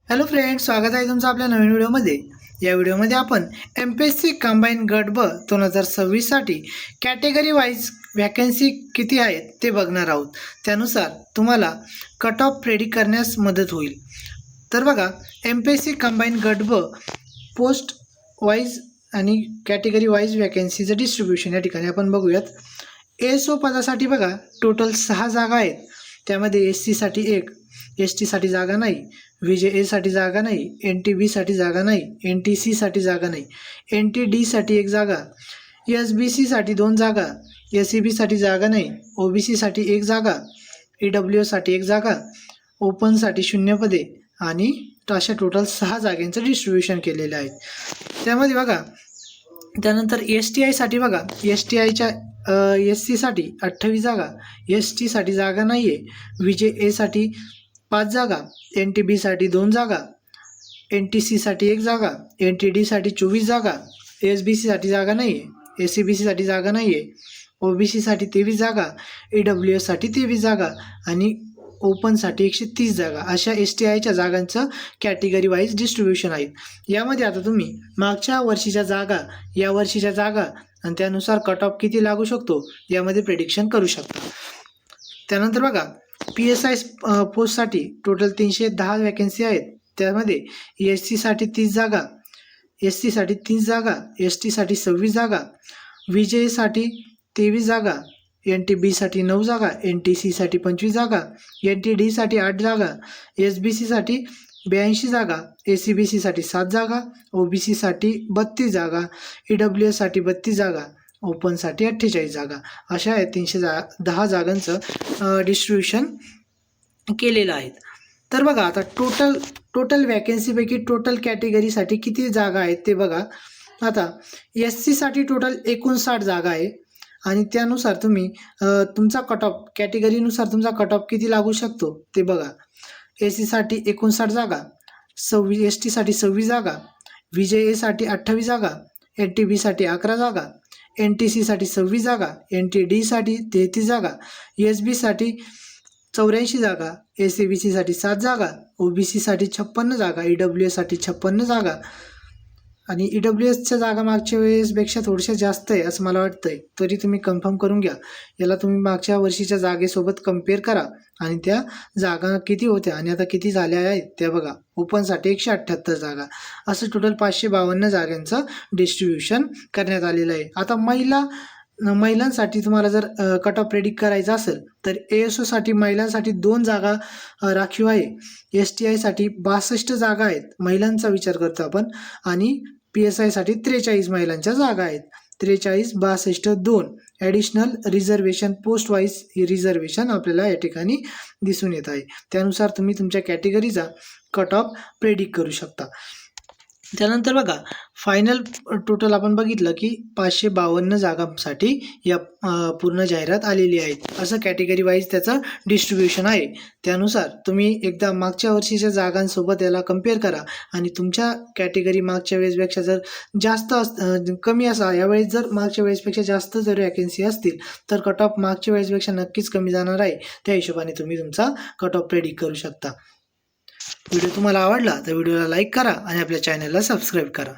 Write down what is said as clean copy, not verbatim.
Hello friends, स्वागत आहे तुमचं आपल्या नवीन व्हिडिओमध्ये। या व्हिडिओमध्ये आपण MPSC कंबाईन गट ब 2026 साठी कॅटेगरी वाईज वॅकन्सी किती आहेत ते बघणार आहोत। त्यानुसार तुम्हाला कट ऑफ प्रेडिक्ट करण्यास मदत होईल। तर बघा, MPSC कंबाईन गट ब पोस्ट वाईज आणि कॅटेगरी वाईज वॅकन्सीचं डिस्ट्रीब्युशन या ठिकाणी आपण बघूयात। ASO पदासाठी बघा टोटल 6 जागा आहेत। त्यामध्ये SC साठी 1, ST साठी जागा नाही, VJA साठी जागा नाही, NTB साठी जागा नाही, NTC साठी जागा नाही, NTD साठी 1 जागा, SBC साठी 2 जागा, SEB साठी जागा नाही, OBC साठी 1 जागा, EWS साठी 1 जागा, ओपन साठी 0 पदे आणि अशा टोटल 6 जागांचं डिस्ट्रीब्युशन केलेलं आहे। त्यामध्ये बघा, त्यानंतर STI साठी बघा, STIच्या SC साठी 28 जागा, ST साठी जागा नाही आहे, VJA साठी 5 जागा, NTB साठी 2 जागा, NTC साठी 1 जागा, NTD साठी 24 जागा, SBC साठी जागा नाही आहे, SEBC साठी जागा नाही आहे, OBC साठी 23 जागा, EWS साठी 23 जागा आणि ओपनसाठी 130 जागा, अशा STIच्या जागांचं कॅटेगरी वाईज डिस्ट्रीब्युशन आहे। यामध्ये आता तुम्ही मागच्या वर्षीच्या जागा, या वर्षीच्या जागा आणि त्यानुसार कट ऑफ किती लागू शकतो यामध्ये प्रेडिक्शन करू शकता। त्यानंतर बघा, PSI पोस्टसाठी टोटल 310 वॅकन्सी आहेत। त्यामध्ये SC साठी 30 जागा, SC साठी 30 जागा, ST साठी 26 जागा, VJA साठी 23 जागा, NTB साठी 9 जागा, NTC साठी 25 जागा, NTD साठी 8 जागा, SBC साठी 82 जागा, SEBC साठी 7 जागा, OBC साठी 32 जागा, EWS साठी 32 जागा, ओपनसाठी 48 जागा, अशा 310 जागांचं डिस्ट्रीब्युशन केलेलं आहे। तर बघा, आता टोटल वॅकन्सीपैकी टोटल कॅटेगरीसाठी किती जागा आहेत ते बघा। आता SC साठी टोटल 59 जागा आहे आणि त्यानुसार तुम्ही तुमचा कट ऑफ कॅटेगरीनुसार तुमचा कट ऑफ किती लागू शकतो ते बघा। SC साठी 59 जागा, ST साठी 26 जागा, VJA साठी 28 जागा, NTB साठी 11 जागा, NTC साठी 26 जागा, NTD साठी 33 जागा, SB साठी 84 जागा, SEBC साठी 7 जागा, OBC साठी 56 जागा, EWS साठी 56 जागा आणि EWSच्या जागा मागच्या वेळेसपेक्षा थोड्याशा जास्त आहे असं मला वाटतंय, तरी तुम्ही कन्फर्म करून घ्या। याला तुम्ही मागच्या वर्षीच्या जागेसोबत कम्पेअर करा आणि त्या जागा किती होत्या आणि आता किती झाल्या आहेत त्या बघा। ओपनसाठी 178 जागा, असं टोटल 552 जागांचं डिस्ट्रीब्युशन करण्यात आलेलं आहे। आता महिलांसाठी तुम्हाला जर कट ऑफ प्रेडिक्ट करायचा असेल तर ASO साठी महिलांसाठी 2 जागा राखीव आहे, STI साठी 62 जागा आहेत महिलांचा विचार करतो आपण आणि PSI साठी 43 महिलांच्या जागा आहेत। 43, 62, 2 additional reservation post wise reservation आपल्याला या ठिकाणी दिसून येत आहे। त्यानुसार तुम्ही तुमच्या कॅटेगरीचा कट ऑफ प्रेडिक्ट करू शकता। त्यानंतर बघा, फायनल टोटल आपण बघितलं की 552 जागांसाठी या पूर्ण जाहिरात आलेली आहे। असं कॅटेगरी वाईज त्याचं डिस्ट्रीब्युशन आहे। त्यानुसार तुम्ही एकदा मागच्या वर्षीच्या जागांसोबत याला कम्पेअर करा आणि तुमच्या कॅटेगरी मागच्या वेळेसपेक्षा जर जास्त कमी असा, यावेळेस जर मागच्या वेळेसपेक्षा जास्त जर वॅकन्सी असतील तर कट ऑफ मागच्या वेळेसपेक्षा नक्कीच कमी जाणार आहे। त्या हिशोबाने तुम्ही तुमचा कट ऑफ प्रेडिक्ट करू शकता। व्हिडिओ तुम्हाला आवडला तर व्हिडिओला लाईक करा आणि आपल्या चॅनलला सबस्क्राईब करा।